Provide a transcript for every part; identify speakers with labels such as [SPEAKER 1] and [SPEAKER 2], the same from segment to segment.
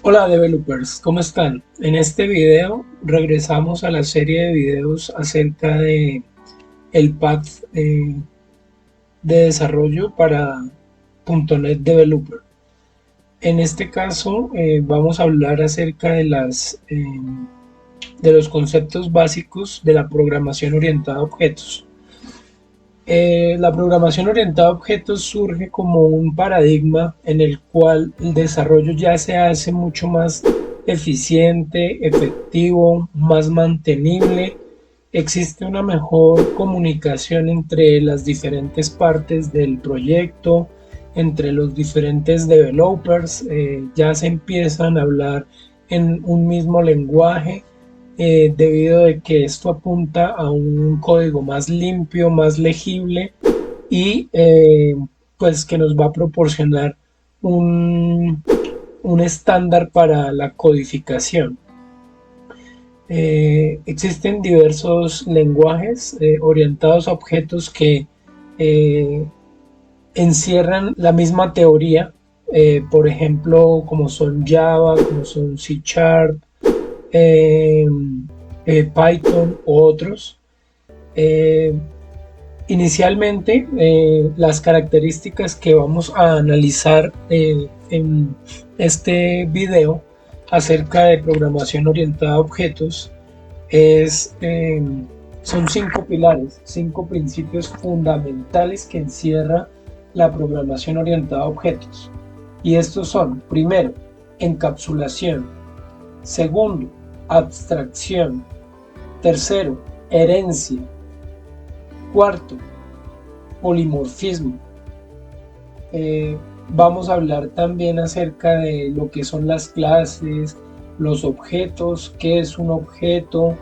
[SPEAKER 1] Hola developers, ¿cómo están? En este video regresamos a la serie de videos acerca de el path de desarrollo para .NET Developer. En este caso vamos a hablar acerca de los conceptos básicos de la programación orientada a objetos. La programación orientada a objetos surge como un paradigma en el cual el desarrollo ya se hace mucho más eficiente, efectivo, más mantenible. Existe una mejor comunicación entre las diferentes partes del proyecto, entre los diferentes developers, ya se empiezan a hablar en un mismo lenguaje, debido a que esto apunta a un código más limpio, más legible y pues que nos va a proporcionar un, un estándar para la codificación. Existen diversos lenguajes orientados a objetos que eh, encierran la misma teoría, por ejemplo, como son Java, como son C Sharp, eh, Python u otros. Eh, Inicialmente, las características que vamos a analizar en este video acerca de programación orientada a objetos es, son cinco pilares, cinco principios fundamentales que encierra la programación orientada a objetos. Y estos son, primero, encapsulación; segundo, abstracción; tercero, herencia; cuarto, polimorfismo. Eh, Vamos a hablar también acerca de lo que son las clases, los objetos, qué es un objeto,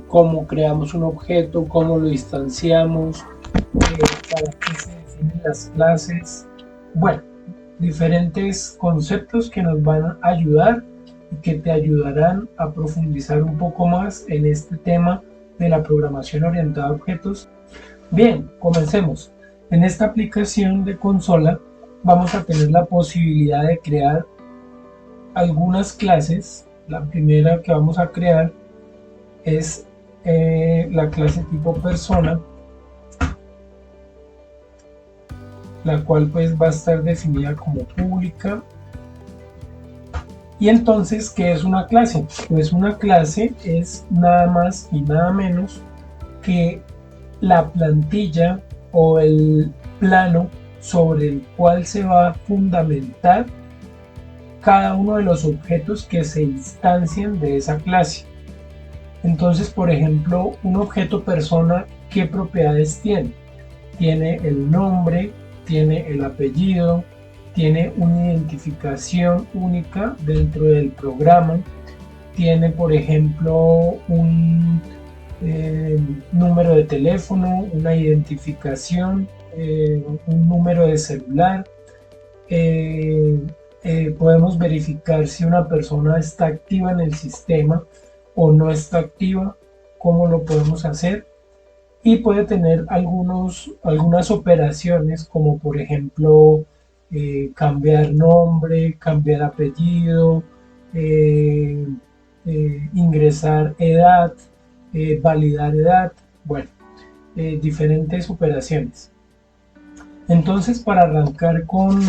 [SPEAKER 1] cómo creamos un objeto, cómo lo instanciamos, para qué se definen las clases. Bueno, diferentes conceptos que nos van a ayudar y que te ayudarán a profundizar un poco más en este tema de la programación orientada a objetos. Bien, comencemos. En esta aplicación de consola vamos a tener la posibilidad de crear algunas clases. La primera que vamos a crear es la clase tipo persona, la cual pues va a estar definida como pública. Y entonces, ¿qué es una clase? Pues una clase es nada más y nada menos que la plantilla o el plano sobre el cual se va a fundamentar cada uno de los objetos que se instancian de esa clase. Entonces, por ejemplo, un objeto persona, ¿qué propiedades tiene? Tiene el nombre, tiene el apellido, tiene una identificación única dentro del programa, tiene, por ejemplo, un número de teléfono, una identificación, un número de celular. Eh, Podemos verificar si una persona está activa en el sistema o no está activa, cómo lo podemos hacer. Y puede tener algunas operaciones como por ejemplo cambiar nombre, cambiar apellido, eh, ingresar edad, validar edad, bueno, diferentes operaciones. Entonces, para arrancar con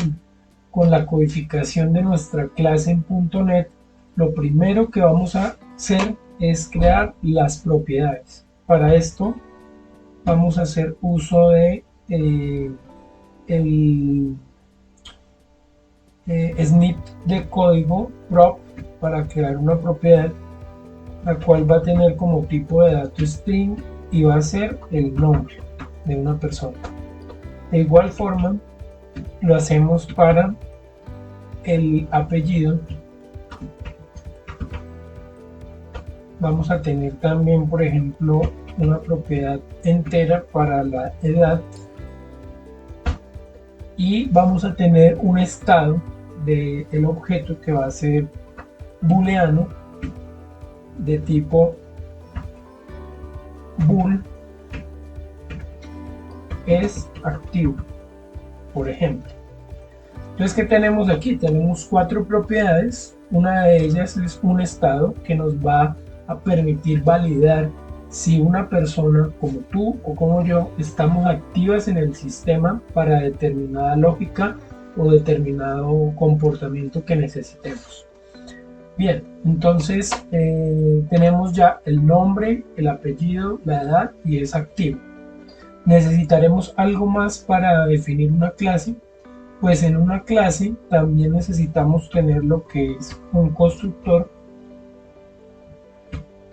[SPEAKER 1] la codificación de nuestra clase en .NET, lo primero que vamos a hacer es crear las propiedades. Para esto vamos a hacer uso de el snip de código prop para crear una propiedad, la cual va a tener como tipo de dato string y va a ser el nombre de una persona. De igual forma lo hacemos para el apellido. Vamos a tener también, por ejemplo, una propiedad entera para la edad, y vamos a tener un estado del objeto que va a ser booleano de tipo bool es activo, por ejemplo. Entonces, ¿qué tenemos aquí? Tenemos cuatro propiedades Una de ellas es un estado que nos va a permitir validar si una persona como tú o como yo estamos activas en el sistema para determinada lógica o determinado comportamiento que necesitemos. Bien, entonces tenemos ya el nombre, el apellido, la edad y es activo. ¿Necesitaremos algo más para definir una clase? Pues en una clase también necesitamos tener lo que es un constructor,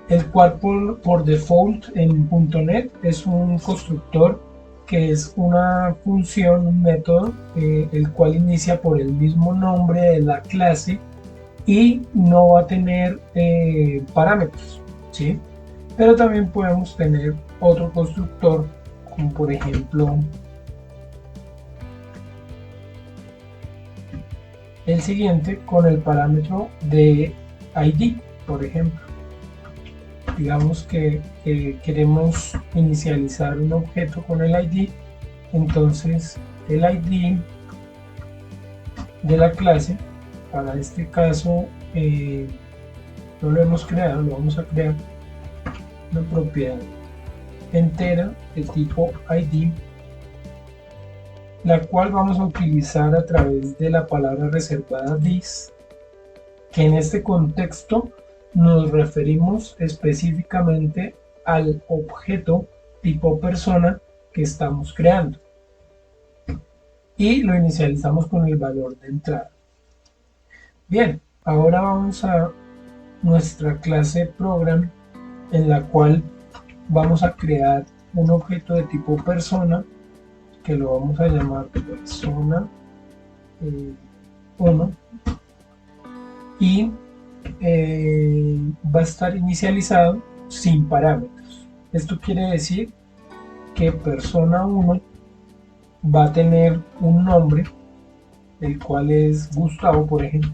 [SPEAKER 1] el cual por default en .NET es un constructor que es una función, un método, el cual inicia por el mismo nombre de la clase y no va a tener parámetros, ¿sí? Pero también podemos tener otro constructor, como por ejemplo el siguiente, con el parámetro de ID, por ejemplo. Digamos que queremos inicializar un objeto con el ID, entonces el ID de la clase, para este caso no lo hemos creado, lo vamos a crear una propiedad entera de tipo ID, la cual vamos a utilizar a través de la palabra reservada this, que en este contexto nos referimos específicamente al objeto tipo persona que estamos creando y lo inicializamos con el valor de entrada. Bien, ahora vamos a nuestra clase program, en la cual vamos a crear un objeto de tipo persona que lo vamos a llamar persona 1 y va a estar inicializado sin parámetros. Esto quiere decir que persona 1 va a tener un nombre, el cual es Gustavo, por ejemplo.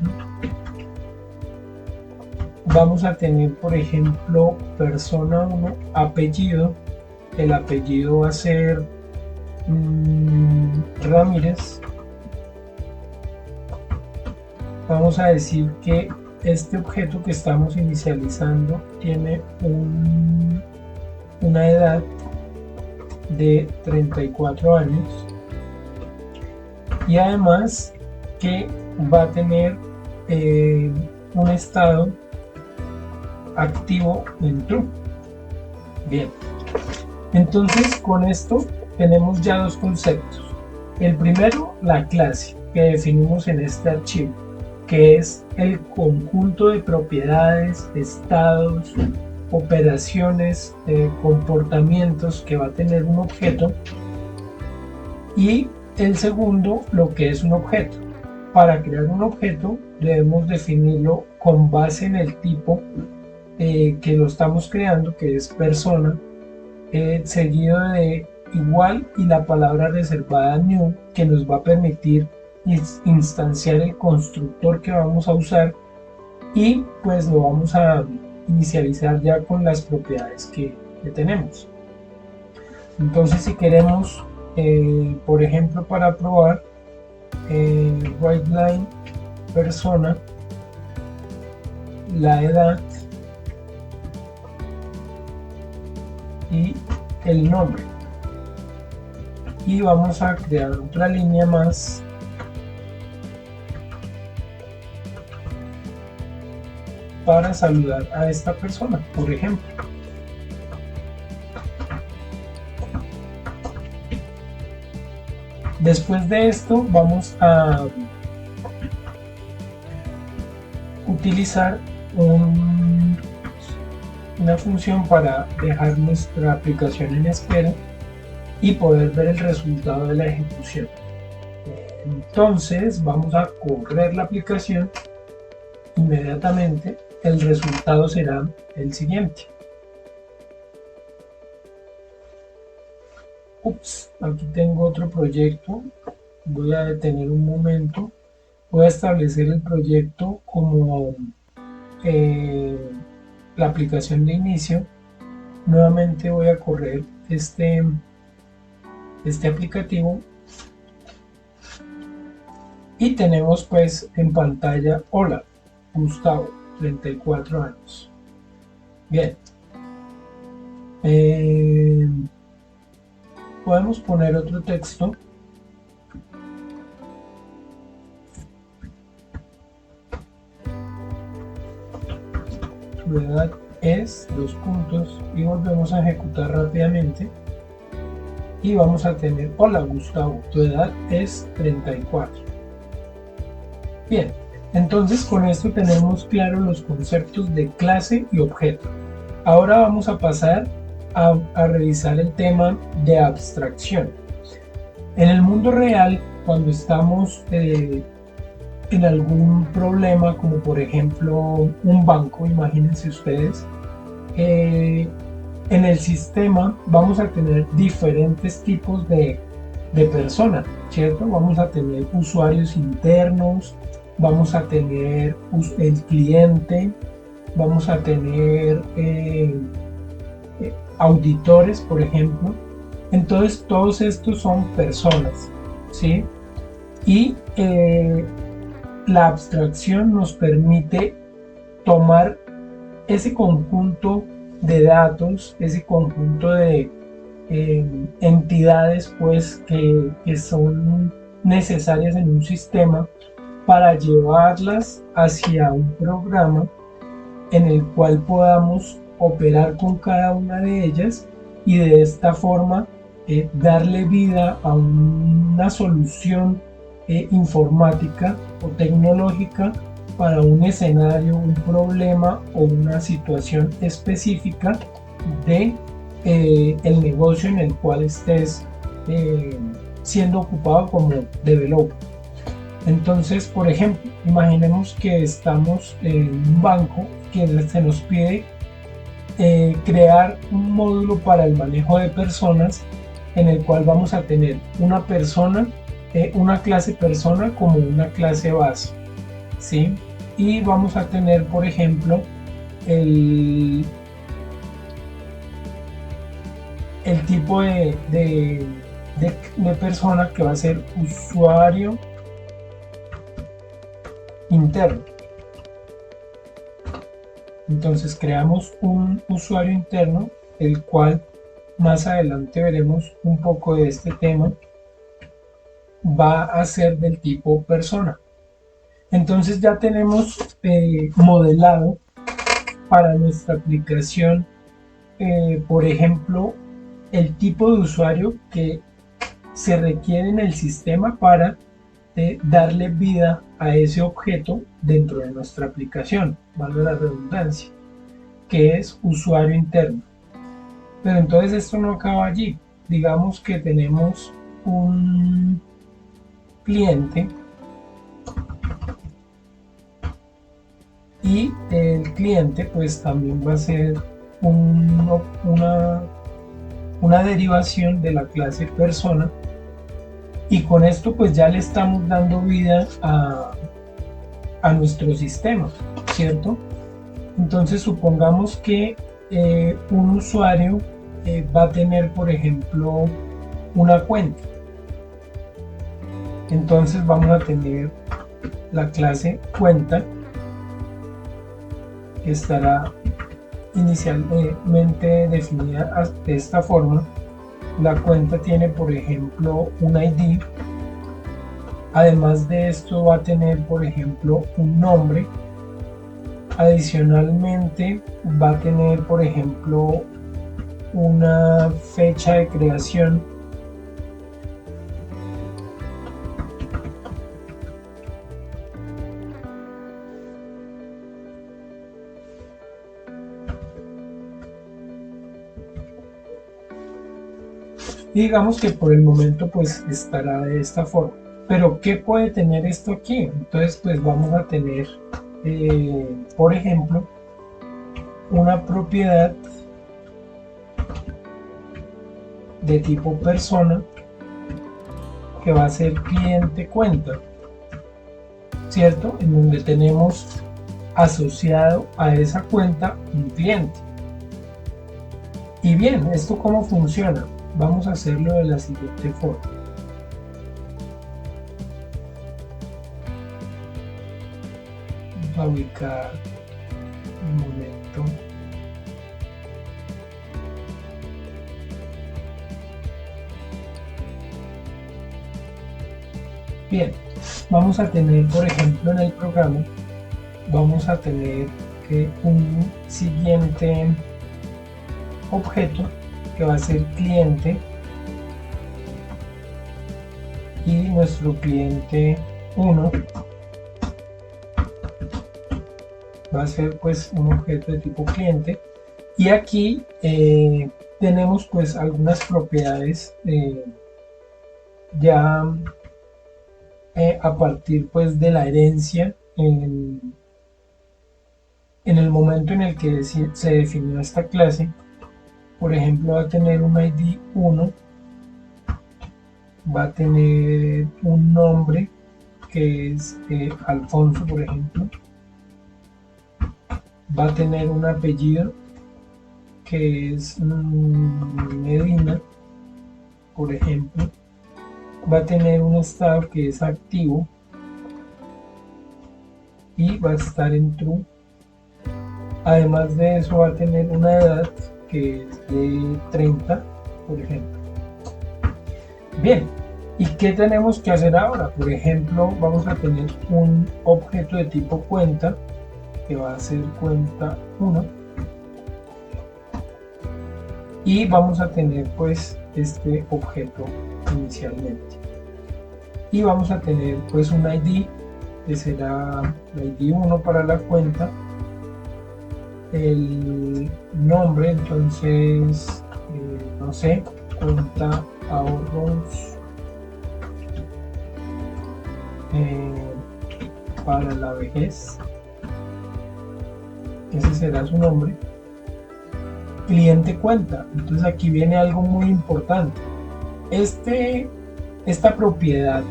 [SPEAKER 1] Vamos a tener, por ejemplo, persona 1 apellido. El apellido va a ser Ramírez. Vamos a decir que este objeto que estamos inicializando tiene una edad de 34 años y además que va a tener un estado activo en true. Bien, entonces con esto tenemos ya dos conceptos. El primero, la clase que definimos en este archivo, que es el conjunto de propiedades, estados, operaciones, comportamientos que va a tener un objeto. Y el segundo, lo que es un objeto. Para crear un objeto debemos definirlo con base en el tipo que lo estamos creando, que es persona, seguido de igual y la palabra reservada new, que nos va a permitir instanciar el constructor que vamos a usar y pues lo vamos a inicializar ya con las propiedades que tenemos. Entonces si queremos por ejemplo, para probar WriteLine persona, la edad y el nombre, y vamos a crear otra línea más para saludar a esta persona, por ejemplo. Después de esto vamos a utilizar una función para dejar nuestra aplicación en espera y poder ver el resultado de la ejecución. Entonces vamos a correr la aplicación. Inmediatamente el resultado será el siguiente. Aquí tengo otro proyecto. Voy a detener un momento. Voy a establecer el proyecto como la aplicación de inicio. Nuevamente voy a correr este aplicativo y tenemos pues en pantalla hola. Gustavo, 34 años. Bien. Podemos poner otro texto. Tu edad es, dos puntos, y volvemos a ejecutar rápidamente. Y vamos a tener, hola Gustavo, tu edad es 34. Bien, entonces con esto tenemos claros los conceptos de clase y objeto. Ahora vamos a pasar a revisar el tema de abstracción. En el mundo real, cuando estamos en algún problema, como por ejemplo un banco, imagínense ustedes, en el sistema vamos a tener diferentes tipos de personas, ¿cierto? Vamos a tener usuarios internos, vamos a tener el cliente, vamos a tener auditores, por ejemplo. Entonces todos estos son personas, ¿sí? Y la abstracción nos permite tomar ese conjunto de datos, ese conjunto de entidades pues que son necesarias en un sistema para llevarlas hacia un programa en el cual podamos operar con cada una de ellas y de esta forma darle vida a una solución informática o tecnológica para un escenario, un problema o una situación específica de el negocio en el cual estés siendo ocupado como developer. Entonces, por ejemplo, imaginemos que estamos en un banco que se nos pide crear un módulo para el manejo de personas en el cual vamos a tener una persona, una clase persona como una clase base, ¿sí? Y vamos a tener, por ejemplo, el tipo de persona que va a ser usuario interno. Entonces creamos un usuario interno, el cual más adelante veremos un poco de este tema, va a ser del tipo persona. Entonces ya tenemos modelado para nuestra aplicación, por ejemplo, el tipo de usuario que se requiere en el sistema para darle vida a ese objeto dentro de nuestra aplicación, valga la redundancia, que es usuario interno. Pero entonces esto no acaba allí. Digamos que tenemos un cliente y el cliente pues también va a ser una derivación de la clase persona, y con esto pues ya le estamos dando vida a nuestro sistema, ¿cierto? Entonces supongamos que un usuario va a tener, por ejemplo, una cuenta. Entonces vamos a tener la clase cuenta, que estará inicialmente definida de esta forma. La cuenta tiene, por ejemplo, un ID. Además de esto va a tener, por ejemplo, un nombre. Adicionalmente va a tener, por ejemplo, una fecha de creación. Y digamos que por el momento pues estará de esta forma. Pero ¿qué puede tener esto aquí? Entonces pues vamos a tener, por ejemplo, una propiedad de tipo persona que va a ser cliente cuenta, ¿cierto? En donde tenemos asociado a esa cuenta un cliente. Y bien, ¿esto cómo funciona? Vamos a hacerlo de la siguiente forma. vamos a ubicar un momento. Bien, vamos a tener, por ejemplo, en el programa, vamos a tener un siguiente objeto que va a ser cliente, y nuestro cliente 1 va a ser pues un objeto de tipo cliente, y aquí tenemos pues algunas propiedades ya a partir pues de la herencia en el momento en el que se definió esta clase. Por ejemplo, va a tener un ID 1, va a tener un nombre que es Alfonso, por ejemplo, va a tener un apellido que es Medina, por ejemplo, va a tener un estado que es activo y va a estar en true. Además de eso, va a tener una edad que es de 30, por ejemplo. Bien, ¿y qué tenemos que hacer ahora? Por ejemplo, vamos a tener un objeto de tipo cuenta que va a ser cuenta 1, y vamos a tener pues este objeto inicialmente, y vamos a tener pues un ID que será el ID 1 para la cuenta, el nombre, entonces no sé, cuenta ahorros para la vejez, ese será su nombre. Cliente cuenta, entonces aquí viene algo muy importante. Esta propiedad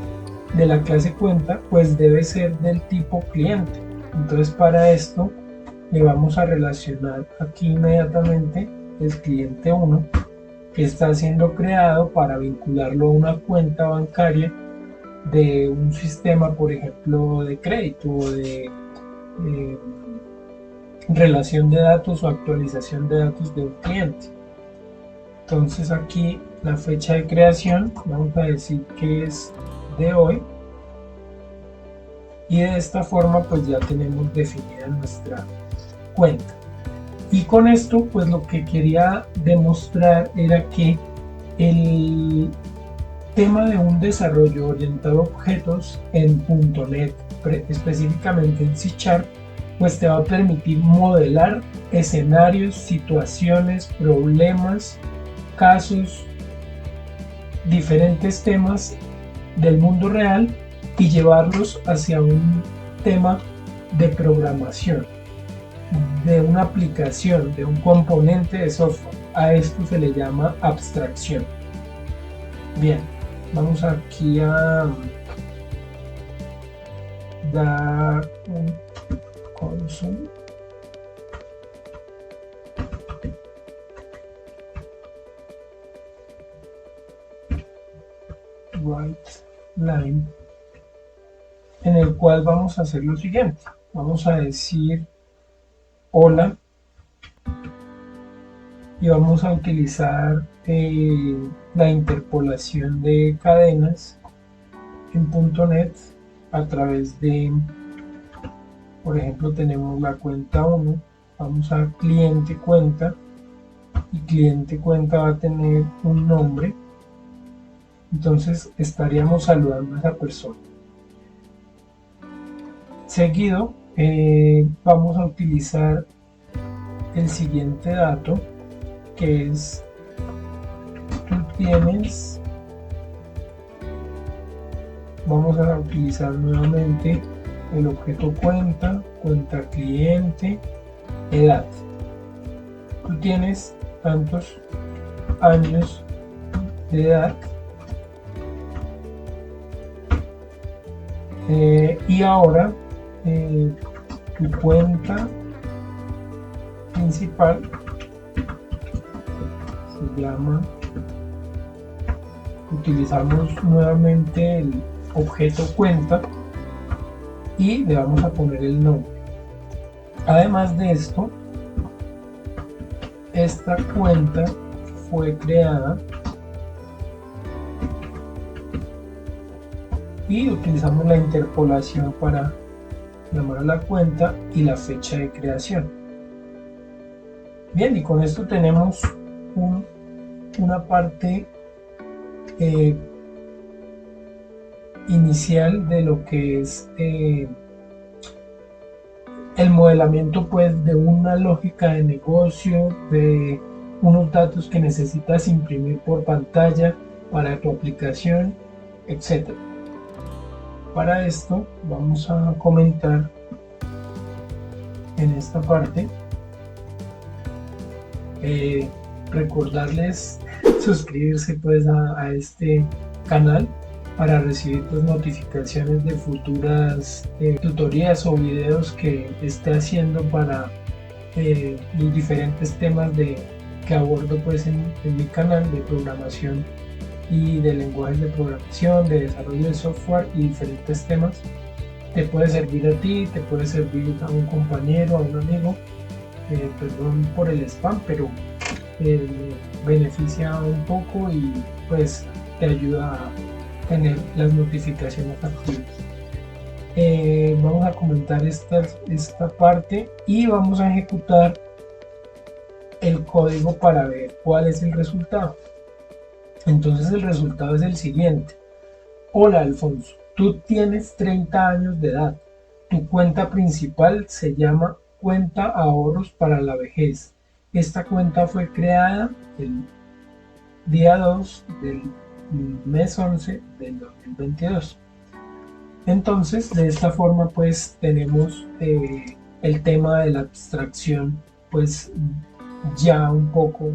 [SPEAKER 1] de la clase cuenta pues debe ser del tipo cliente, entonces para esto le vamos a relacionar aquí inmediatamente el cliente 1, que está siendo creado para vincularlo a una cuenta bancaria de un sistema, por ejemplo, de crédito o de relación de datos o actualización de datos de un cliente. Entonces aquí la fecha de creación vamos a decir que es de hoy, y de esta forma pues ya tenemos definida nuestra cuenta. Y con esto pues lo que quería demostrar era que el tema de un desarrollo orientado a objetos en .NET, específicamente en C#, pues te va a permitir modelar escenarios, situaciones, problemas, casos, diferentes temas del mundo real y llevarlos hacia un tema de programación, de una aplicación, de un componente de software. A esto se le llama abstracción. Bien, vamos aquí a dar un console. Write line, en el cual vamos a hacer lo siguiente. Vamos a decir hola y vamos a utilizar la interpolación de cadenas en .NET a través de, por ejemplo, tenemos la cuenta 1, vamos a cliente cuenta, y cliente cuenta va a tener un nombre, entonces estaríamos saludando a esa persona. Seguido vamos a utilizar el siguiente dato, que es tú tienes, vamos a utilizar nuevamente el objeto cuenta, cuenta cliente, edad. Tú tienes tantos años de edad, y ahora tu cuenta principal se llama, utilizamos nuevamente el objeto cuenta y le vamos a poner el nombre. Además de esto, esta cuenta fue creada y utilizamos la interpolación para llamar a la cuenta y la fecha de creación. Bien, y con esto tenemos una parte inicial de lo que es el modelamiento, pues, de una lógica de negocio, de unos datos que necesitas imprimir por pantalla para tu aplicación, etc. Para esto vamos a comentar en esta parte, recordarles suscribirse pues a este canal para recibir pues notificaciones de futuras tutorías o videos que esté haciendo para los diferentes temas que abordo pues en mi canal de programación y de lenguajes de programación, de desarrollo de software y diferentes temas. Te puede servir a ti, te puede servir a un compañero, a un amigo. Perdón por el spam, pero beneficia un poco y pues te ayuda a tener las notificaciones activas. Vamos a comentar esta parte y vamos a ejecutar el código para ver cuál es el resultado. Entonces el resultado es el siguiente. Hola Alfonso, tú tienes 30 años de edad. Tu cuenta principal se llama Cuenta Ahorros para la Vejez. Esta cuenta fue creada el día 2 del mes 11 del 2022. Entonces, de esta forma, pues tenemos el tema de la abstracción, pues ya un poco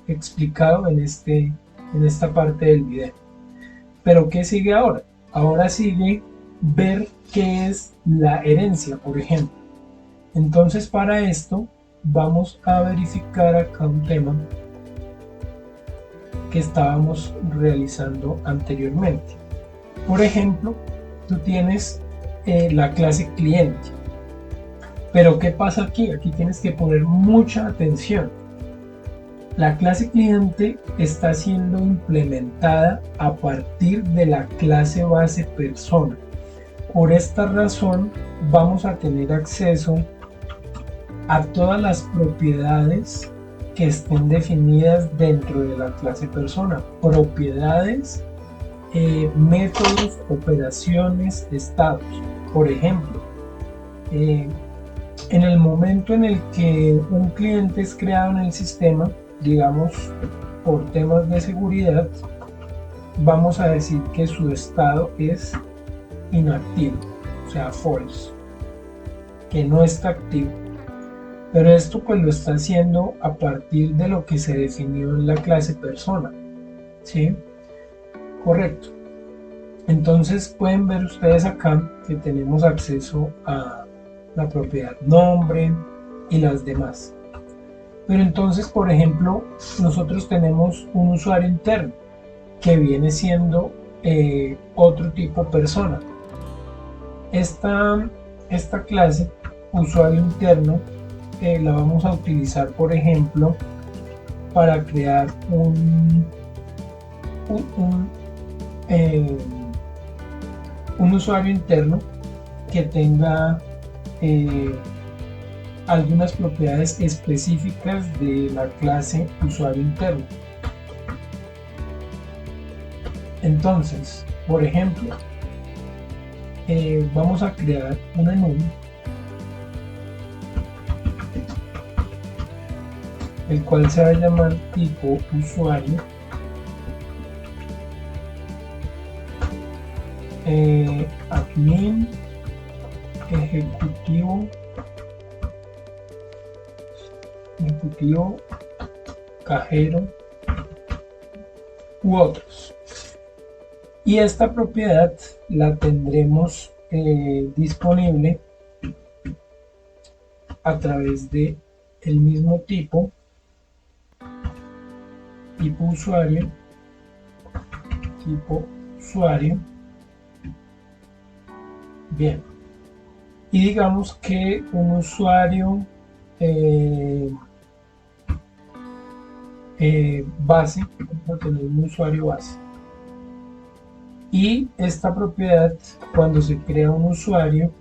[SPEAKER 1] explicado en esta parte del video. Pero ¿qué sigue ahora? Ahora sigue ver qué es la herencia, por ejemplo. Entonces, para esto vamos a verificar acá un tema que estábamos realizando anteriormente. Por ejemplo, tú tienes la clase cliente. Pero ¿qué pasa aquí? Aquí tienes que poner mucha atención. La clase cliente está siendo implementada a partir de la clase base persona. Por esta razón vamos a tener acceso a todas las propiedades que estén definidas dentro de la clase persona. Propiedades, métodos, operaciones, estados. Por ejemplo, en el momento en el que un cliente es creado en el sistema, digamos por temas de seguridad, vamos a decir que su estado es inactivo, o sea, false, que no está activo. Pero esto pues lo está haciendo a partir de lo que se definió en la clase persona, ¿sí? Correcto. Entonces pueden ver ustedes acá que tenemos acceso a la propiedad nombre y las demás. Pero entonces, por ejemplo, nosotros tenemos un usuario interno que viene siendo otro tipo persona. Esta clase usuario interno la vamos a utilizar, por ejemplo, para crear un usuario interno que tenga algunas propiedades específicas de la clase usuario interno. Entonces, por ejemplo, vamos a crear un enum el cual se va a llamar tipo usuario admin, ejecutivo, cajero u otros. Y esta propiedad la tendremos disponible a través de el mismo tipo usuario, Bien, y digamos que un usuario base, vamos a tener un usuario base, y esta propiedad, cuando se crea un usuario,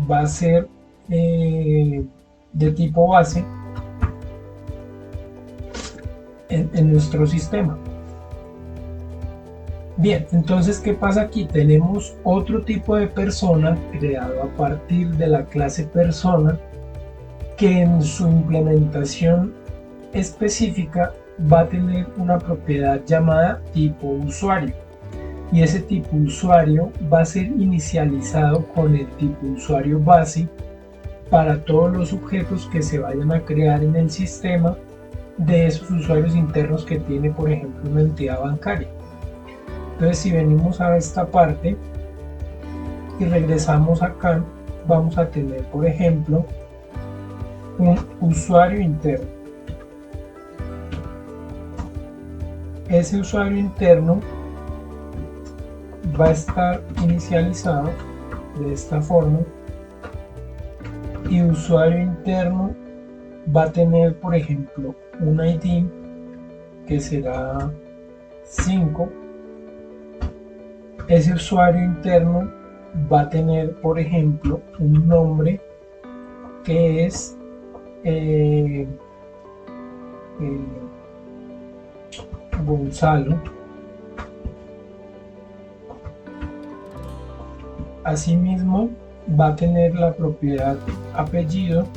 [SPEAKER 1] va a ser de tipo base en nuestro sistema. Bien, entonces, ¿qué pasa aquí? Tenemos otro tipo de persona creado a partir de la clase persona, que en su implementación específica va a tener una propiedad llamada tipo usuario, y ese tipo usuario va a ser inicializado con el tipo usuario base para todos los objetos que se vayan a crear en el sistema de esos usuarios internos que tiene, por ejemplo, una entidad bancaria. Entonces, si venimos a esta parte y regresamos acá, vamos a tener, por ejemplo, un usuario interno. Ese usuario interno va a estar inicializado de esta forma, y usuario interno va a tener, por ejemplo, un ID que será 5. Ese usuario interno va a tener, por ejemplo, un nombre que es Gonzalo. Asimismo, va a tener la propiedad apellido,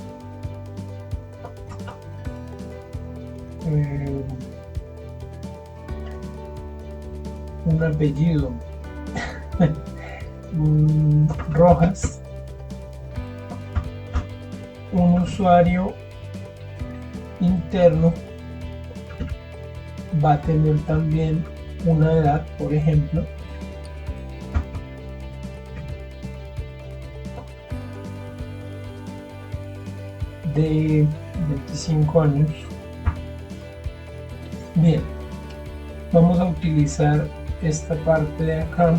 [SPEAKER 1] un apellido Rojas. Un usuario interno va a tener también una edad, por ejemplo, de 25 años. Bien, vamos a utilizar esta parte de acá.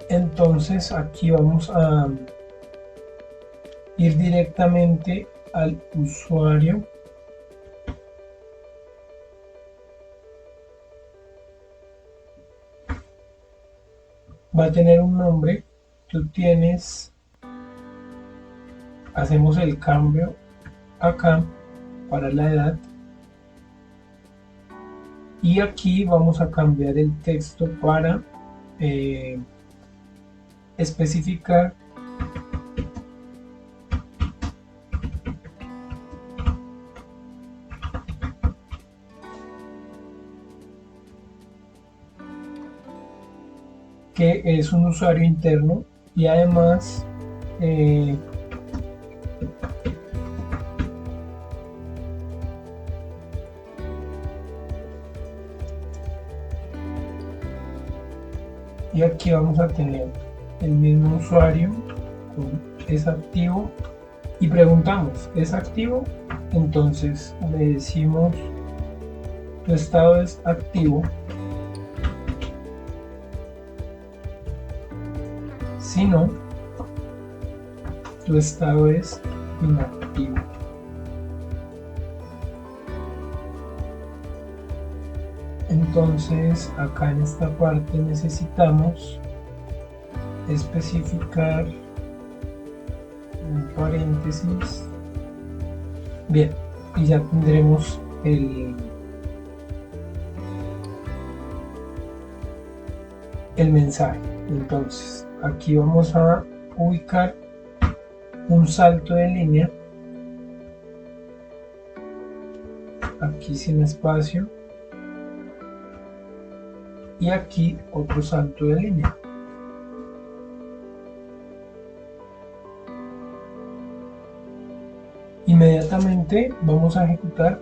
[SPEAKER 1] Entonces aquí vamos a ir directamente al usuario. Va a tener un nombre. Tú tienes, hacemos el cambio acá para la edad, y aquí vamos a cambiar el texto para especificar que es un usuario interno, y además y aquí vamos a tener el mismo usuario, es activo, y preguntamos, ¿es activo? Entonces le decimos, tu estado es activo. Si no, tu estado es inactivo. Entonces acá en esta parte necesitamos especificar un paréntesis. Bien, y ya tendremos el mensaje. Entonces aquí vamos a ubicar un salto de línea, aquí sin espacio, y aquí otro salto de línea. Inmediatamente vamos a ejecutar,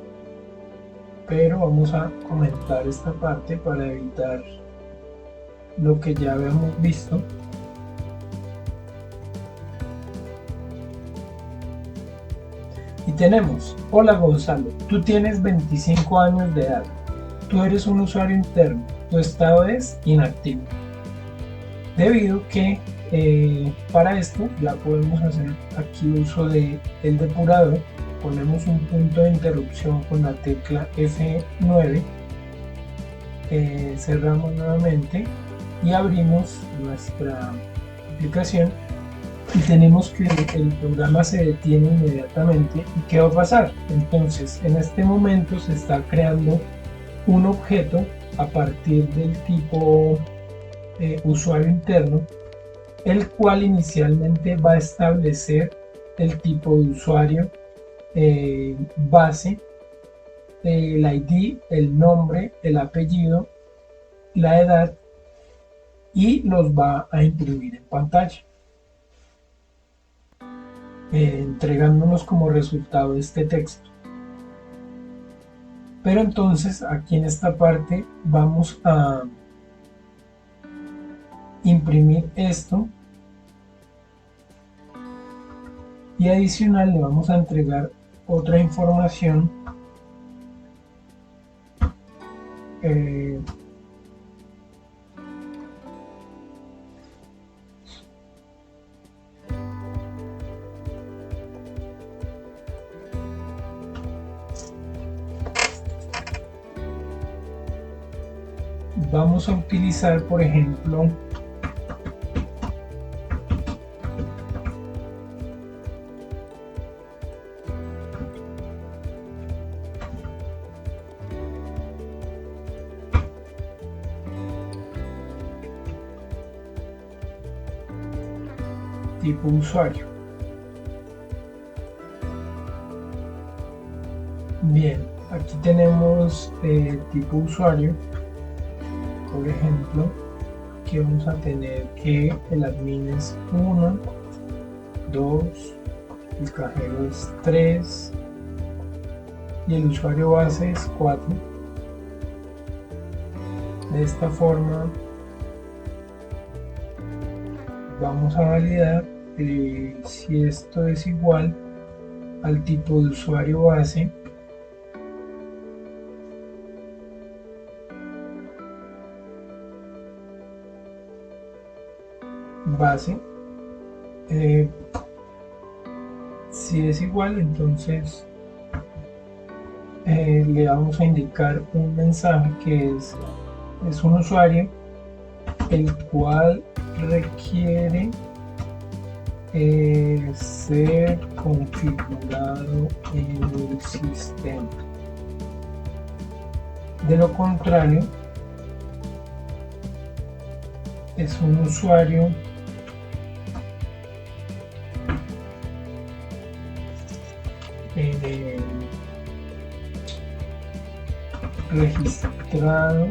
[SPEAKER 1] pero vamos a comentar esta parte para evitar lo que ya habíamos visto. Y tenemos, hola Gonzalo, tú tienes 25 años de edad. tú eres un usuario interno, tu estado es inactivo, debido que para esto ya podemos hacer aquí uso de el depurador. Ponemos un punto de interrupción con la tecla F9, cerramos nuevamente y abrimos nuestra aplicación, y tenemos que el programa se detiene inmediatamente. ¿Y qué va a pasar? Entonces en este momento se está creando un objeto a partir del tipo usuario interno, el cual inicialmente va a establecer el tipo de usuario base, el ID, el nombre, el apellido, la edad, y los va a imprimir en pantalla, entregándonos como resultado este texto. Pero entonces aquí en esta parte vamos a imprimir esto, y adicional le vamos a entregar otra información vamos a utilizar, por ejemplo, tipo usuario. Bien, aquí tenemos tipo usuario. Por ejemplo, aquí vamos a tener que el admin es 1, 2, el cajero es 3 y el usuario base es 4. De esta forma vamos a validar si esto es igual al tipo de usuario base. Si es igual, entonces le vamos a indicar un mensaje que es un usuario el cual requiere ser configurado en el sistema. De lo contrario, es un usuario registrado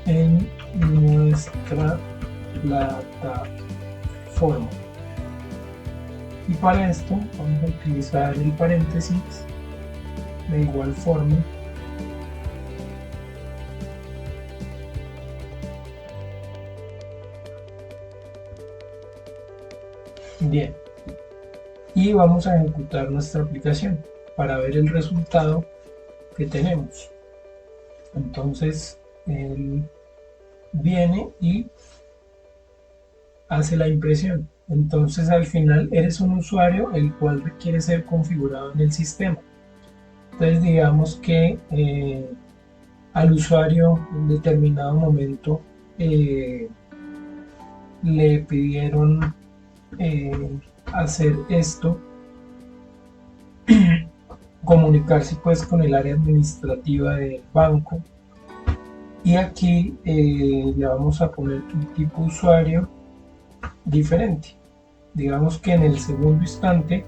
[SPEAKER 1] en nuestra plataforma. Y para esto vamos a utilizar el paréntesis de igual forma. Bien, y vamos a ejecutar nuestra aplicación para ver el resultado que tenemos. Entonces él viene y hace la impresión. Entonces al final eres un usuario el cual requiere ser configurado en el sistema. Entonces digamos que al usuario en determinado momento le pidieron hacer esto, comunicarse pues con el área administrativa del banco, y aquí le vamos a poner un tipo de usuario diferente. Digamos que en el segundo instante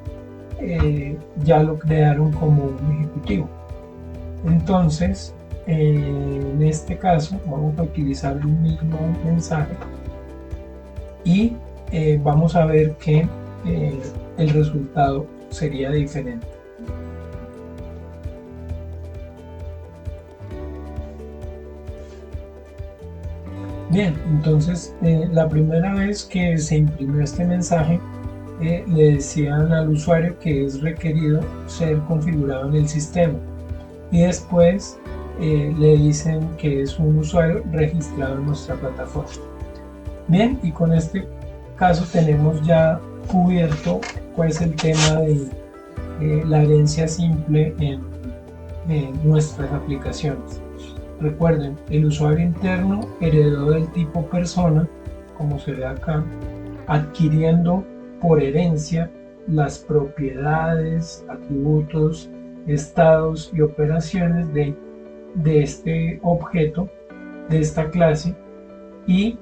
[SPEAKER 1] ya lo crearon como un ejecutivo. Entonces en este caso vamos a utilizar el mismo mensaje y vamos a ver que el resultado sería diferente. Bien, entonces la primera vez que se imprimió este mensaje le decían al usuario que es requerido ser configurado en el sistema, y después le dicen que es un usuario registrado en nuestra plataforma. Bien, y con este caso tenemos ya cubierto cuál es el tema de la herencia simple en nuestras aplicaciones. Recuerden, el usuario interno heredó del tipo persona, como se ve acá, adquiriendo por herencia las propiedades, atributos, estados y operaciones de este objeto, de esta clase, y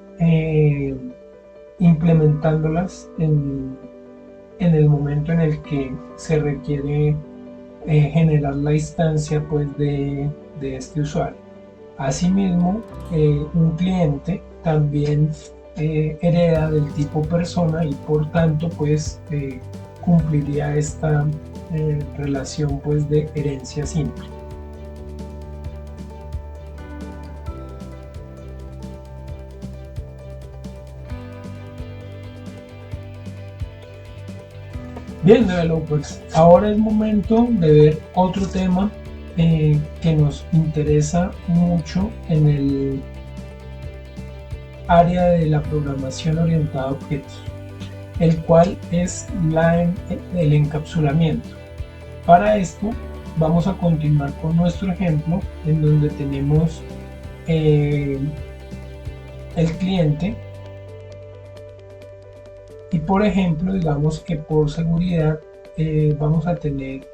[SPEAKER 1] implementándolas en el momento en el que se requiere generar la instancia pues de este usuario. Asimismo, un cliente también hereda del tipo persona y por tanto pues cumpliría esta relación pues de herencia simple. Bien, developers, ahora es momento de ver otro tema que nos interesa mucho en el área de la programación orientada a objetos, el cual es el encapsulamiento. Para esto vamos a continuar con nuestro ejemplo en donde tenemos el cliente y por ejemplo digamos que por seguridad vamos a tener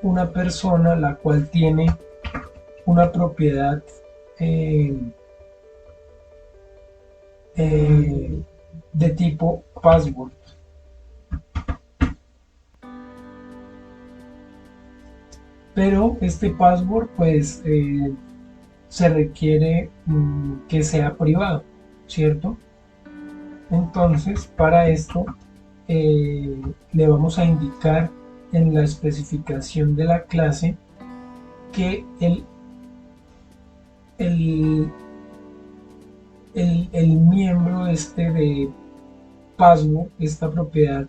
[SPEAKER 1] una persona la cual tiene una propiedad de tipo password. Pero este password pues se requiere que sea privado, ¿cierto? Entonces para esto le vamos a indicar en la especificación de la clase que el miembro de password, esta propiedad,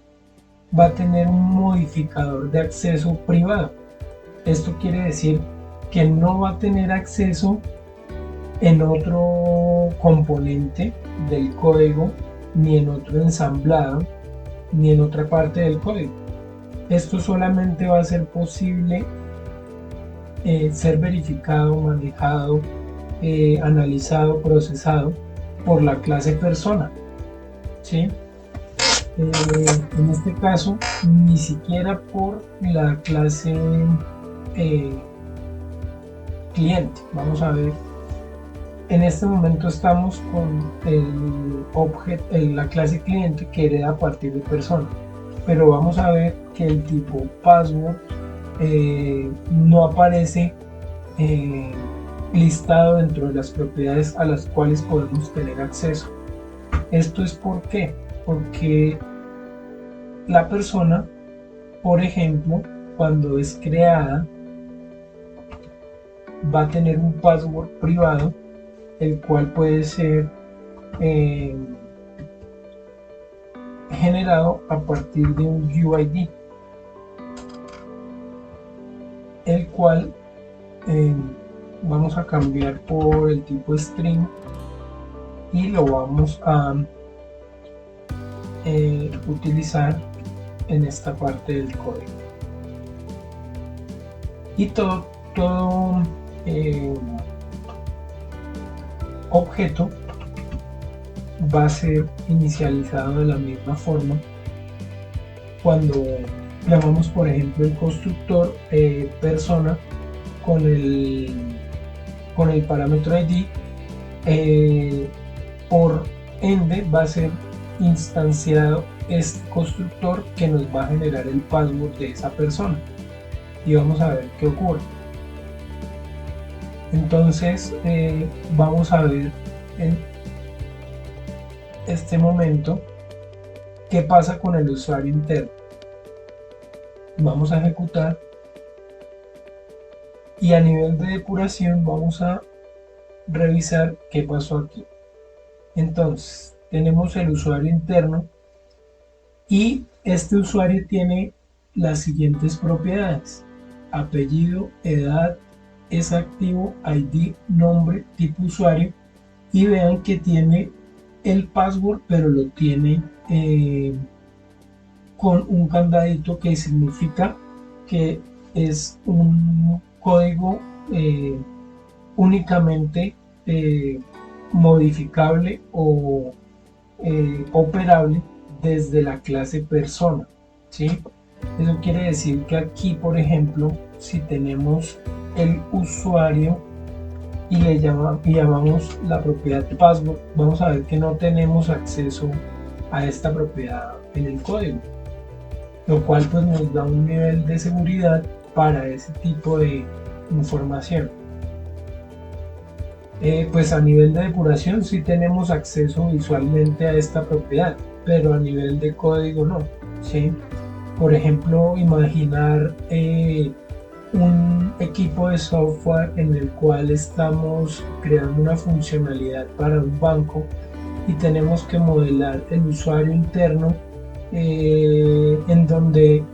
[SPEAKER 1] va a tener un modificador de acceso privado. Esto quiere decir que no va a tener acceso en otro componente del código, ni en otro ensamblado, ni en otra parte del código. Esto solamente va a ser posible ser verificado, manejado, analizado, procesado por la clase persona, ¿sí? En este caso ni siquiera por la clase cliente. Vamos a ver, en este momento estamos con la clase cliente que hereda a partir de persona, pero vamos a ver que el tipo password no aparece listado dentro de las propiedades a las cuales podemos tener acceso. Esto es porque la persona, por ejemplo, cuando es creada, va a tener un password privado, el cual puede ser generado a partir de un UID, el cual vamos a cambiar por el tipo string y lo vamos a utilizar en esta parte del código. Y todo objeto va a ser inicializado de la misma forma cuando llamamos, por ejemplo, el constructor persona con el parámetro ID. Por ende va a ser instanciado este constructor que nos va a generar el password de esa persona, y vamos a ver qué ocurre. Entonces vamos a ver en este momento qué pasa con el usuario interno. Vamos a ejecutar y a nivel de depuración vamos a revisar qué pasó aquí. Entonces tenemos el usuario interno y este usuario tiene las siguientes propiedades: apellido, edad, es activo ID, nombre, tipo usuario, y vean que tiene el password, pero lo tiene con un candadito que significa que es un código únicamente eh, modificable o operable desde la clase persona, ¿sí? Eso quiere decir que aquí, por ejemplo, si tenemos el usuario y llamamos la propiedad password, vamos a ver que no tenemos acceso a esta propiedad en el código, lo cual pues nos da un nivel de seguridad para ese tipo de información. Pues a nivel de depuración sí tenemos acceso visualmente a esta propiedad, pero a nivel de código no, ¿sí? Por ejemplo, imaginar un equipo de software en el cual estamos creando una funcionalidad para un banco y tenemos que modelar el usuario interno en donde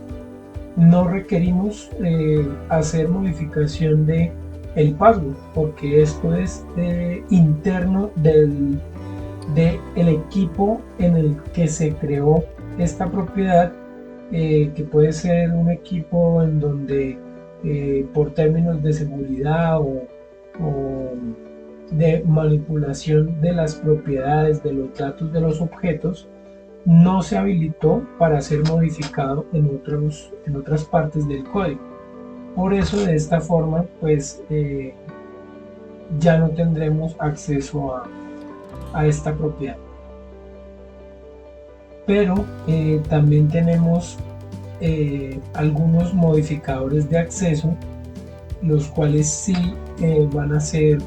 [SPEAKER 1] no requerimos hacer modificación de el password, porque esto es interno del equipo en el que se creó esta propiedad, que puede ser un equipo en donde por términos de seguridad o de manipulación de las propiedades de los datos de los objetos, no se habilitó para ser modificado en otras partes del código. Por eso, de esta forma, pues ya no tendremos acceso a esta propiedad. Pero también tenemos algunos modificadores de acceso, los cuales sí van a ser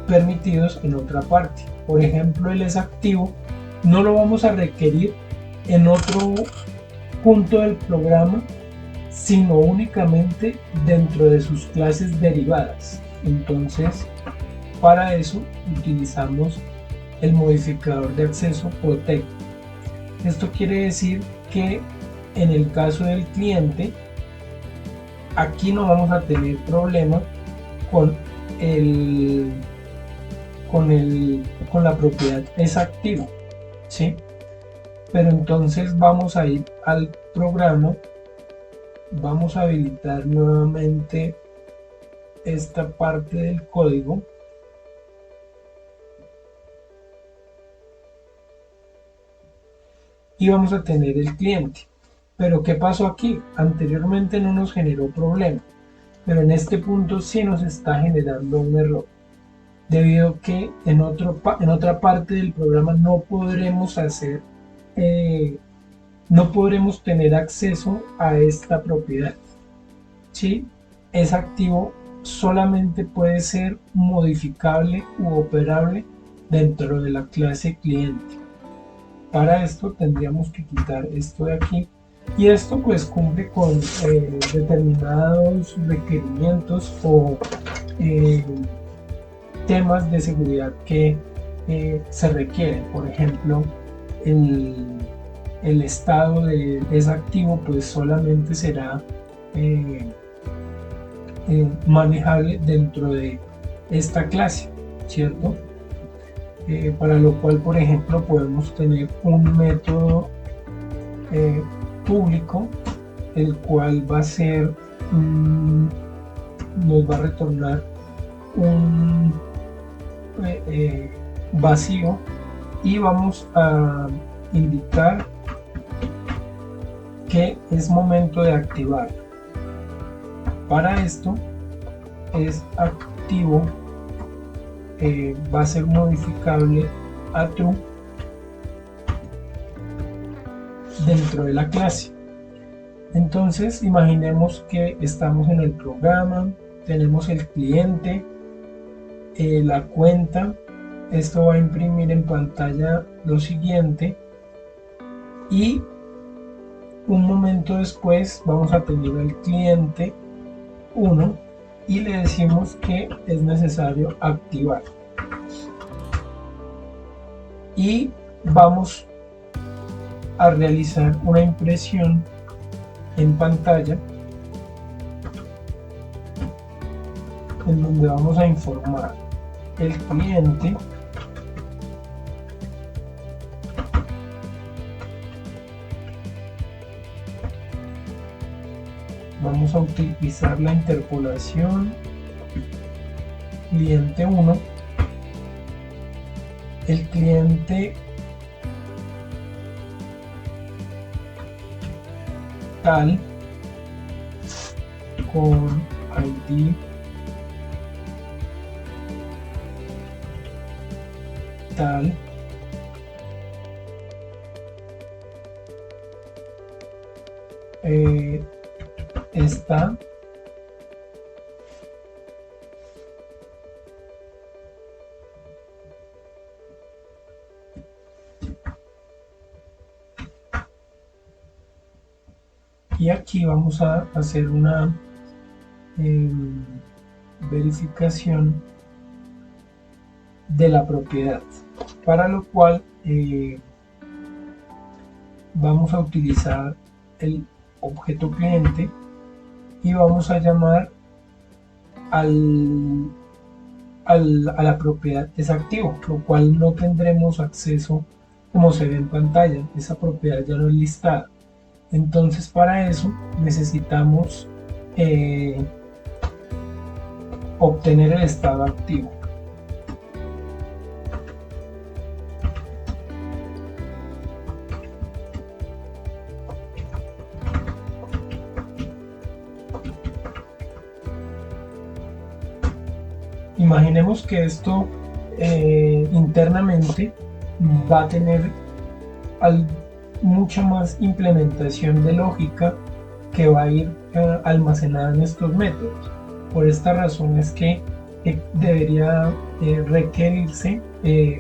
[SPEAKER 1] permitidos en otra parte. Por ejemplo, el es activo no lo vamos a requerir en otro punto del programa, sino únicamente dentro de sus clases derivadas. Entonces, para eso utilizamos el modificador de acceso protect. Esto quiere decir que en el caso del cliente, aquí no vamos a tener problema con la propiedad es activo, ¿sí? Pero entonces vamos a ir al programa, vamos a habilitar nuevamente esta parte del código y vamos a tener el cliente. Pero ¿qué pasó aquí? Anteriormente no nos generó problema, pero en este punto sí nos está generando un error, debido a que en otra parte del programa no podremos tener acceso a esta propiedad, ¿sí? Es activo solamente puede ser modificable u operable dentro de la clase cliente. Para esto tendríamos que quitar esto de aquí, y esto pues cumple con determinados requerimientos o temas de seguridad que se requieren. Por ejemplo, el estado de desactivo pues solamente será manejable dentro de esta clase, ¿cierto? Para lo cual, por ejemplo, podemos tener un método público, el cual va a ser nos va a retornar un vacío, y vamos a indicar que es momento de activar. Para esto es activo, va a ser modificable a true dentro de la clase. Entonces imaginemos que estamos en el programa, tenemos el cliente, la cuenta. Esto va a imprimir en pantalla lo siguiente, y un momento después vamos a tener al cliente 1 y le decimos que es necesario activar, y vamos a realizar una impresión en pantalla en donde vamos a informar el cliente vamos a utilizar la interpolación cliente 1, el cliente tal con ID tal está y aquí vamos a hacer una verificación de la propiedad, para lo cual vamos a utilizar el objeto cliente y vamos a llamar a la propiedad desactivo, lo cual no tendremos acceso como se ve en pantalla. Esa propiedad ya no es listada. Entonces para eso necesitamos obtener el estado activo. Imaginemos que esto internamente va a tener mucha más implementación de lógica que va a ir almacenada en estos métodos. Por esta razón es que debería requerirse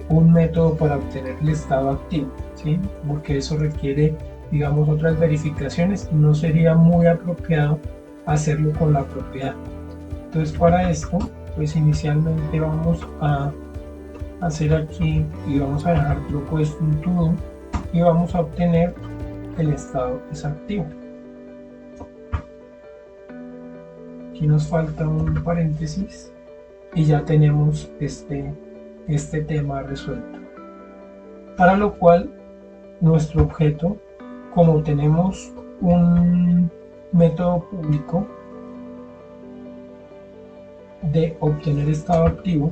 [SPEAKER 1] un método para obtener el estado activo, ¿sí? Porque eso requiere, digamos, otras verificaciones y no sería muy apropiado hacerlo con la propiedad. Entonces para esto, pues inicialmente vamos a hacer aquí y vamos a dejar propuesto un to-do y vamos a obtener el estado desactivo. Aquí nos falta un paréntesis y ya tenemos este tema resuelto, para lo cual nuestro objeto, como tenemos un método público de obtener estado activo,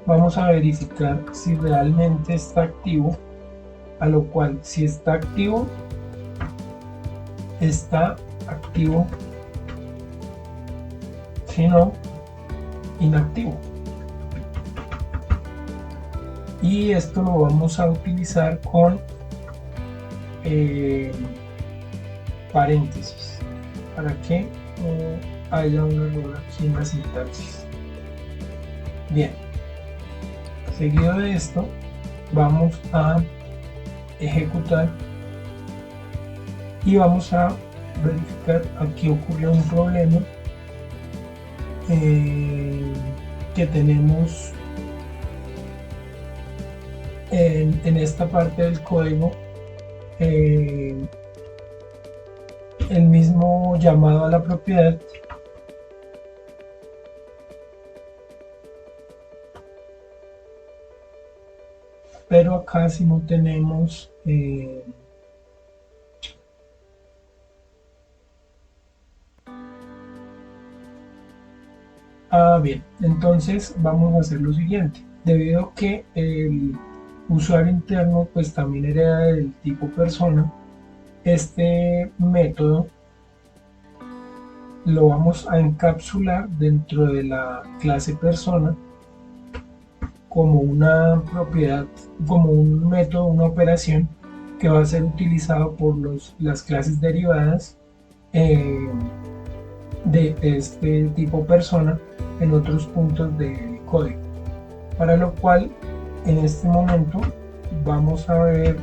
[SPEAKER 1] vamos a verificar si realmente está activo, a lo cual si está activo, si no, inactivo. Y esto lo vamos a utilizar con paréntesis para que haya un error aquí en la sintaxis. Bien, seguido de esto vamos a ejecutar y vamos a verificar. Aquí ocurrió un problema que tenemos en esta parte del código, el mismo llamado a la propiedad pero acá si no tenemos bien, entonces vamos a hacer lo siguiente. Debido a que el usuario interno pues también hereda del tipo persona, este método lo vamos a encapsular dentro de la clase persona como una propiedad, como un método, una operación que va a ser utilizado por las clases derivadas de este tipo persona en otros puntos del código, para lo cual en este momento vamos a ver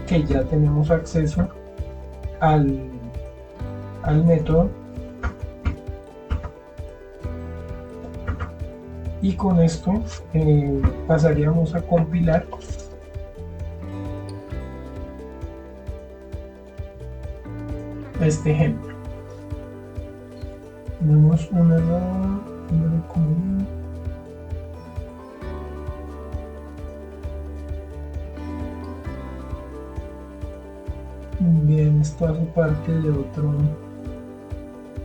[SPEAKER 1] que ya tenemos acceso al método y con esto pasaríamos a compilar este ejemplo. Tenemos un error número común. Bien, esto hace parte de otro.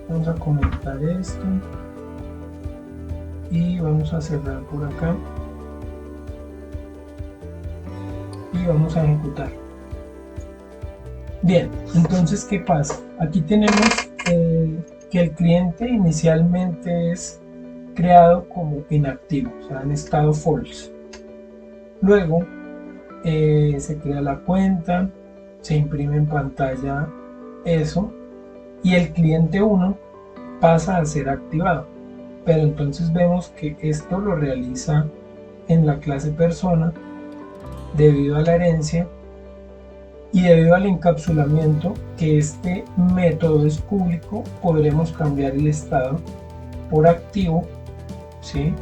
[SPEAKER 1] Vamos a comentar esto y vamos a cerrar por acá y vamos a ejecutar. Bien, entonces ¿qué pasa? Aquí tenemos que el cliente inicialmente es creado como inactivo, o sea, en estado false. Luego se crea la cuenta, se imprime en pantalla eso y el cliente 1 pasa a ser activado. Pero entonces vemos que esto lo realiza en la clase persona debido a la herencia y debido al encapsulamiento, que este método es público, podremos cambiar el estado por activo, ¿sí?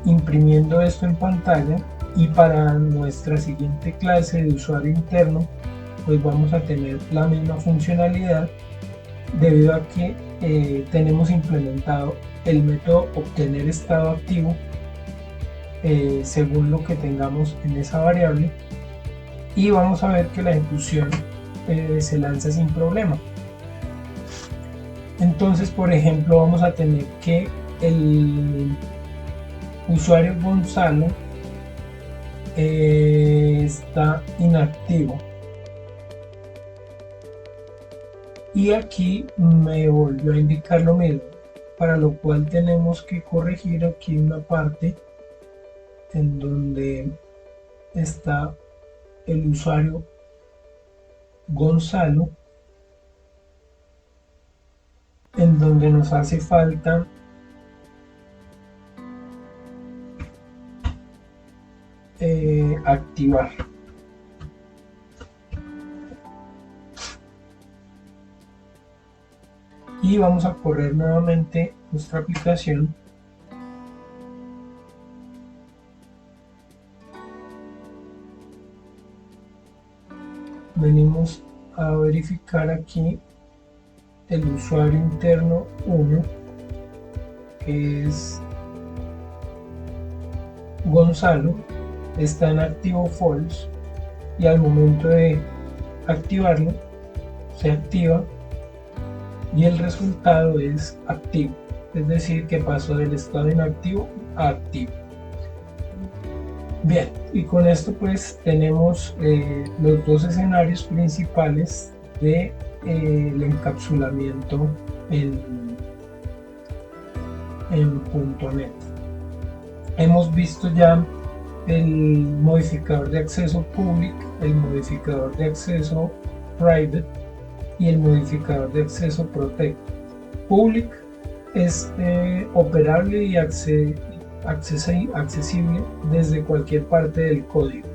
[SPEAKER 1] Imprimiendo esto en pantalla, y para nuestra siguiente clase de usuario interno pues vamos a tener la misma funcionalidad debido a que tenemos implementado el método obtener estado activo según lo que tengamos en esa variable, y vamos a ver que la ejecución se lanza sin problema. Entonces, por ejemplo, vamos a tener que el usuario Gonzalo está inactivo y aquí me volvió a indicar lo mismo, para lo cual tenemos que corregir aquí una parte en donde está el usuario Gonzalo, en donde nos hace falta activar. Y vamos a correr nuevamente nuestra aplicación. Venimos a verificar aquí el usuario interno 1, que es Gonzalo, está en activo false, y al momento de activarlo se activa y el resultado es activo, es decir que pasó del estado inactivo a activo. Bien, y con esto pues tenemos los dos escenarios principales de el encapsulamiento en .NET. Hemos visto ya el modificador de acceso public, el modificador de acceso private y el modificador de acceso protect. Public es operable y accesible desde cualquier parte del código.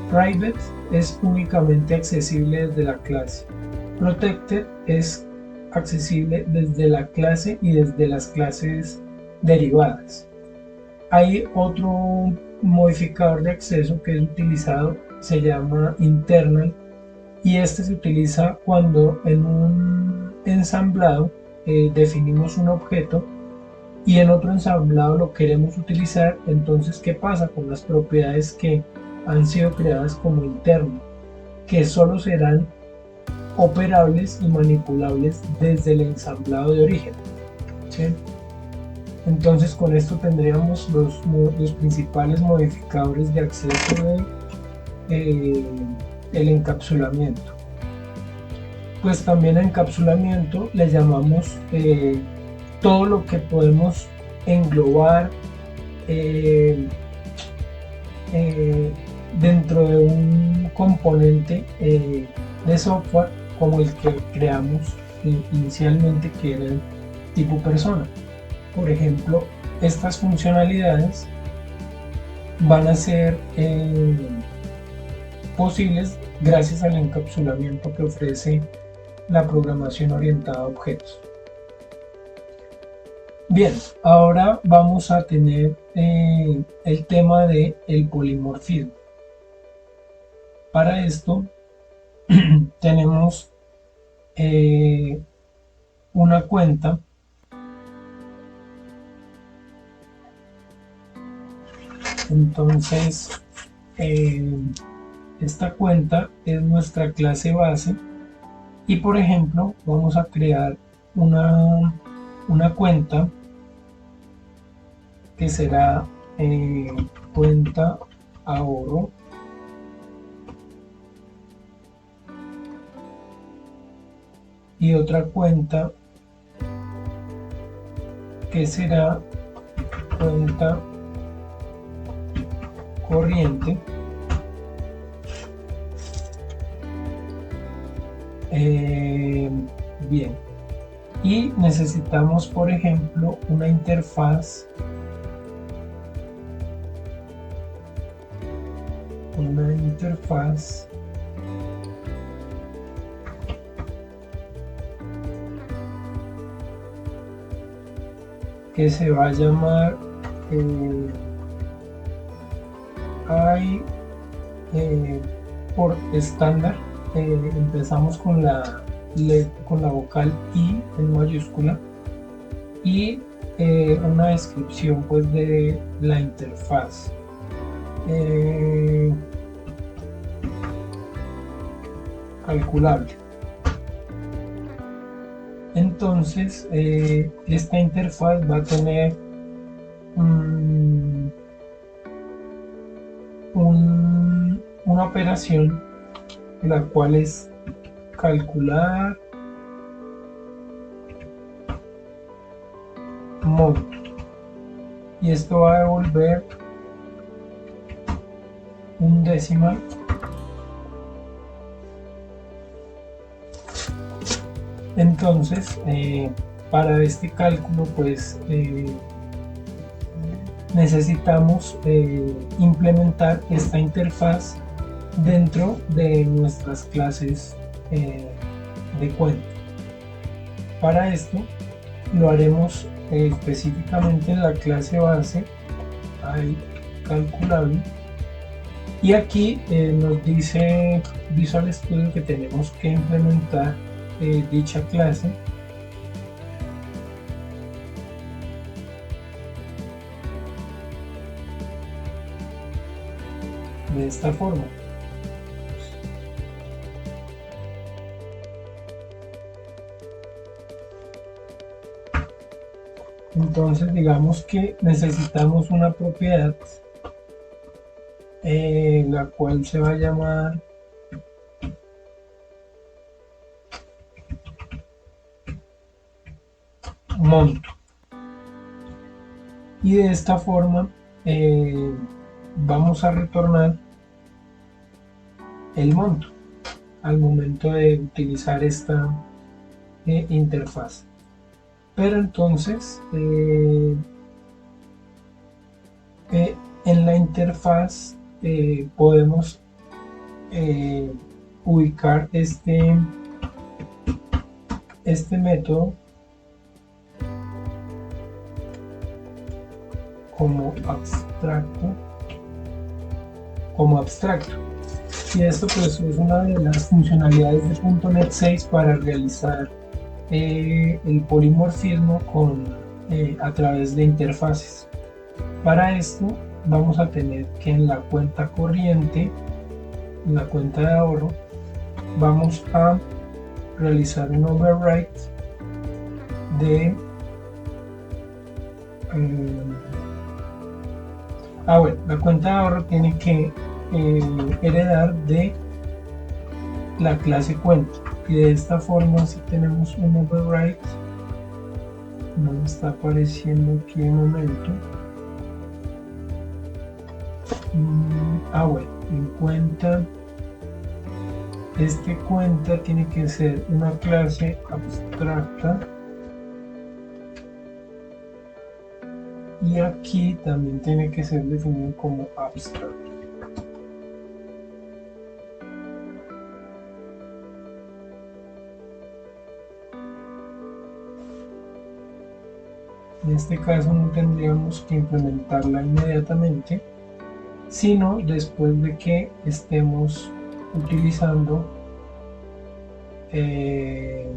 [SPEAKER 1] Private es únicamente accesible desde la clase. Protected es accesible desde la clase y desde las clases derivadas. Hay otro modificador de acceso que es utilizado, se llama internal, y este se utiliza cuando en un ensamblado definimos un objeto y en otro ensamblado lo queremos utilizar. Entonces, ¿qué pasa con las propiedades que han sido creadas como interno? Que solo serán operables y manipulables desde el ensamblado de origen, ¿sí? Entonces con esto tendríamos los principales modificadores de acceso de el encapsulamiento. Pues también a encapsulamiento le llamamos todo lo que podemos englobar dentro de un componente de software como el que creamos inicialmente, que era el tipo persona. Por ejemplo, estas funcionalidades van a ser posibles gracias al encapsulamiento que ofrece la programación orientada a objetos. Bien, ahora vamos a tener el tema de el polimorfismo. Para esto tenemos una cuenta Entonces esta cuenta es nuestra clase base y, por ejemplo, vamos a crear una cuenta que será cuenta ahorro, y otra cuenta que será cuenta corriente. Bien, y necesitamos, por ejemplo, una interfaz que se va a llamar por estándar. Empezamos con la vocal I en mayúscula y una descripción pues de la interfaz. Calculable. Entonces esta interfaz va a tener una operación, la cual es calcular monto, y esto va a devolver un decimal. Entonces para este cálculo pues necesitamos implementar esta interfaz dentro de nuestras clases de cuenta. Para esto lo haremos específicamente en la clase base, hay calculable, y aquí nos dice Visual Studio que tenemos que implementar dicha clase. De esta forma. Entonces digamos que necesitamos una propiedad la cual se va a llamar monto, y de esta forma vamos a retornar el monto al momento de utilizar esta interfaz. Pero entonces en la interfaz podemos ubicar este método como abstracto, y esto pues es una de las funcionalidades de .NET 6 para realizar el polimorfismo a través de interfaces. Para esto vamos a tener que en la cuenta corriente, en la cuenta de ahorro, vamos a realizar un override de bueno, la cuenta de ahorro tiene que heredar de la clase cuenta, y de esta forma si tenemos un override, no me está apareciendo aquí de momento. Bueno, en cuenta, cuenta tiene que ser una clase abstracta, y aquí también tiene que ser definido como abstract. En este caso no tendríamos que implementarla inmediatamente, sino después de que estemos utilizando el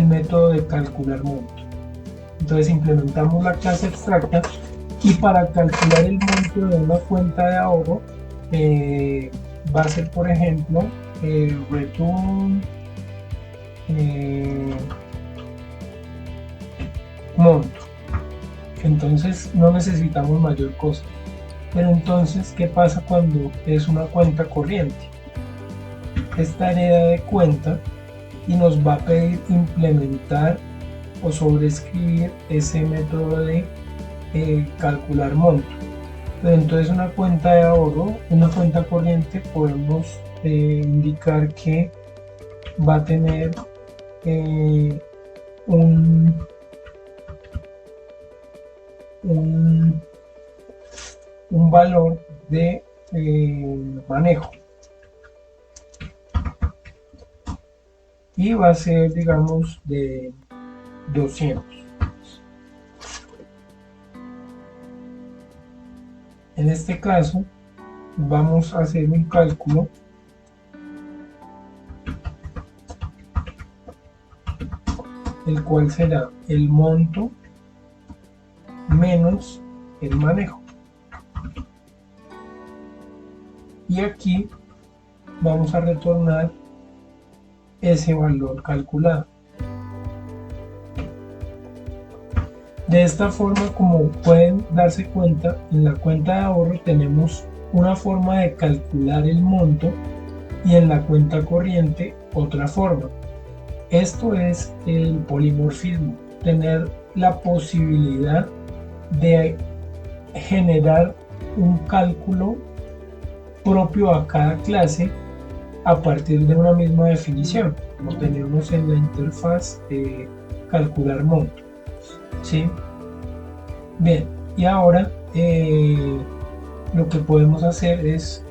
[SPEAKER 1] método de calcular monto. Entonces implementamos la clase abstracta y para calcular el monto de una cuenta de ahorro va a ser, por ejemplo, return monto. Entonces no necesitamos mayor cosa. Pero entonces, ¿qué pasa cuando es una cuenta corriente? Esta hereda de cuenta y nos va a pedir implementar o sobreescribir ese método de calcular monto. Pero entonces una cuenta de ahorro, una cuenta corriente, podemos indicar que va a tener un valor de manejo y va a ser, digamos, de 200. En este caso vamos a hacer un cálculo el cual será el monto menos el manejo, y aquí vamos a retornar ese valor calculado. De esta forma, como pueden darse cuenta, en la cuenta de ahorro tenemos una forma de calcular el monto y en la cuenta corriente otra forma. Esto es el polimorfismo, tener la posibilidad de generar un cálculo propio a cada clase a partir de una misma definición, como tenemos en la interfaz de calcular monto. ¿Sí? Bien, y ahora lo que podemos hacer es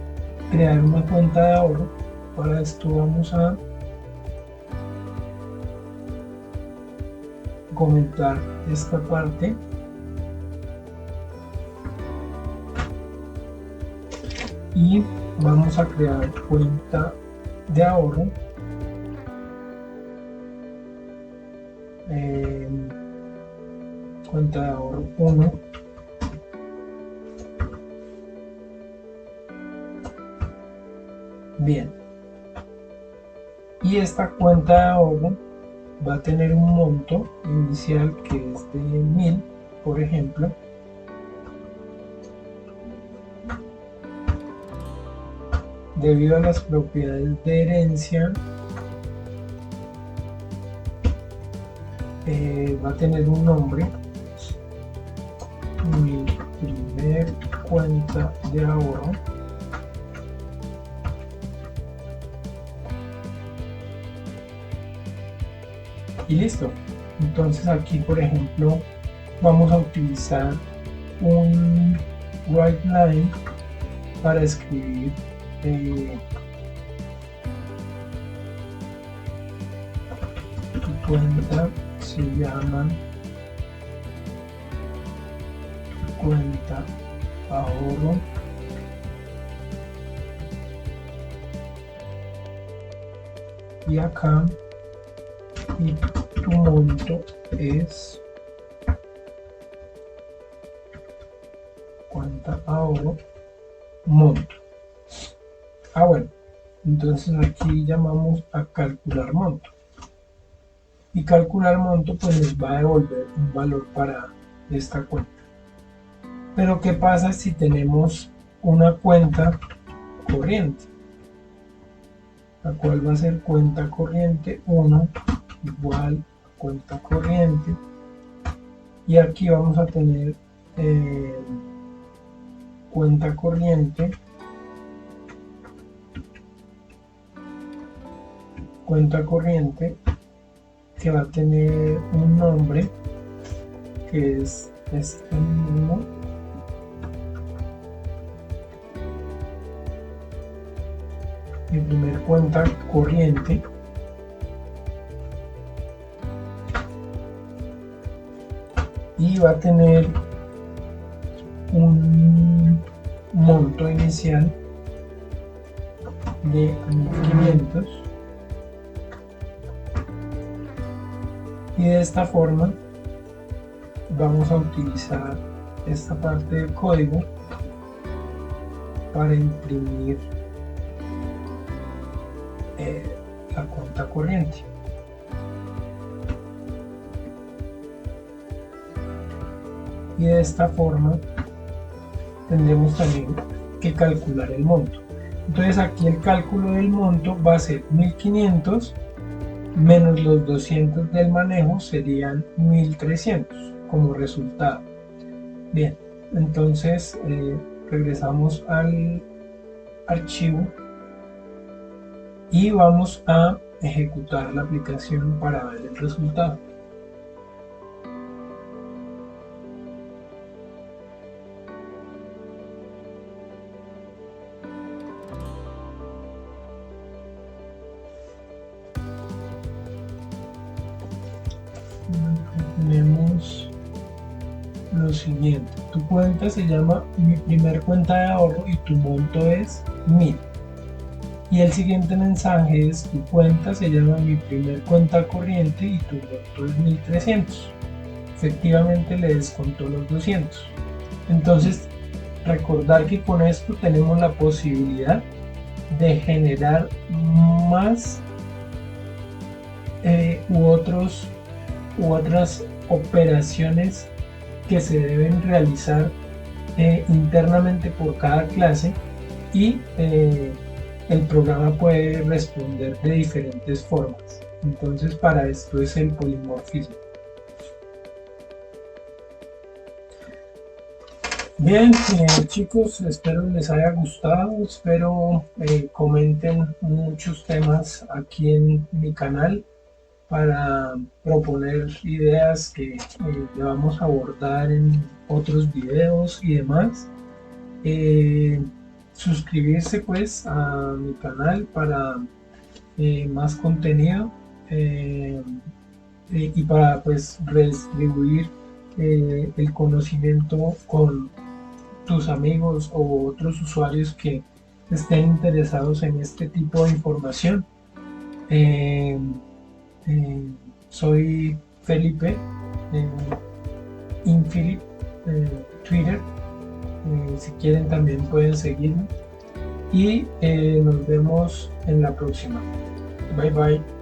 [SPEAKER 1] crear una cuenta de ahorro. Para esto vamos a comentar esta parte. Y vamos a crear cuenta de ahorro. Cuenta de ahorro 1. Bien. Y esta cuenta de ahorro va a tener un monto inicial que es de 1000, por ejemplo. Debido a las propiedades de herencia, va a tener un nombre. Mi primer cuenta de ahorro. Y listo. Entonces aquí, por ejemplo, vamos a utilizar un write line para escribir tu cuenta se llama cuenta ahorro y acá y tu monto es cuenta ahorro monto. Bueno, entonces aquí llamamos a calcular monto, y calcular monto pues nos va a devolver un valor para esta cuenta. Pero ¿qué pasa si tenemos una cuenta corriente? La cual va a ser cuenta corriente 1 igual a cuenta corriente, y aquí vamos a tener cuenta corriente que va a tener un nombre que es este mismo. Mi primer cuenta corriente, y va a tener un monto inicial de 1500, y de esta forma vamos a utilizar esta parte del código para imprimir la cuenta corriente. Y de esta forma tendremos también que calcular el monto. Entonces aquí el cálculo del monto va a ser 1500 menos los 200 del manejo, serían 1300 como resultado. Bien, entonces regresamos al archivo y vamos a ejecutar la aplicación para ver el resultado. Tenemos lo siguiente: tu cuenta se llama mi primer cuenta de ahorro y tu monto es 1000. Y el siguiente mensaje es: tu cuenta se llama mi primer cuenta corriente y tu monto es 1300. Efectivamente le descontó los 200. Entonces, recordar que con esto tenemos la posibilidad de generar más u otras operaciones que se deben realizar internamente por cada clase, y el programa puede responder de diferentes formas. Entonces, para esto es el polimorfismo. Bien, chicos, espero les haya gustado, espero comenten muchos temas aquí en mi canal para proponer ideas que vamos a abordar en otros videos y demás. Suscribirse pues a mi canal para más contenido y para pues redistribuir el conocimiento con tus amigos o otros usuarios que estén interesados en este tipo de información. Soy Felipe, Infilip, Twitter. Si quieren también pueden seguirme y nos vemos en la próxima. Bye bye.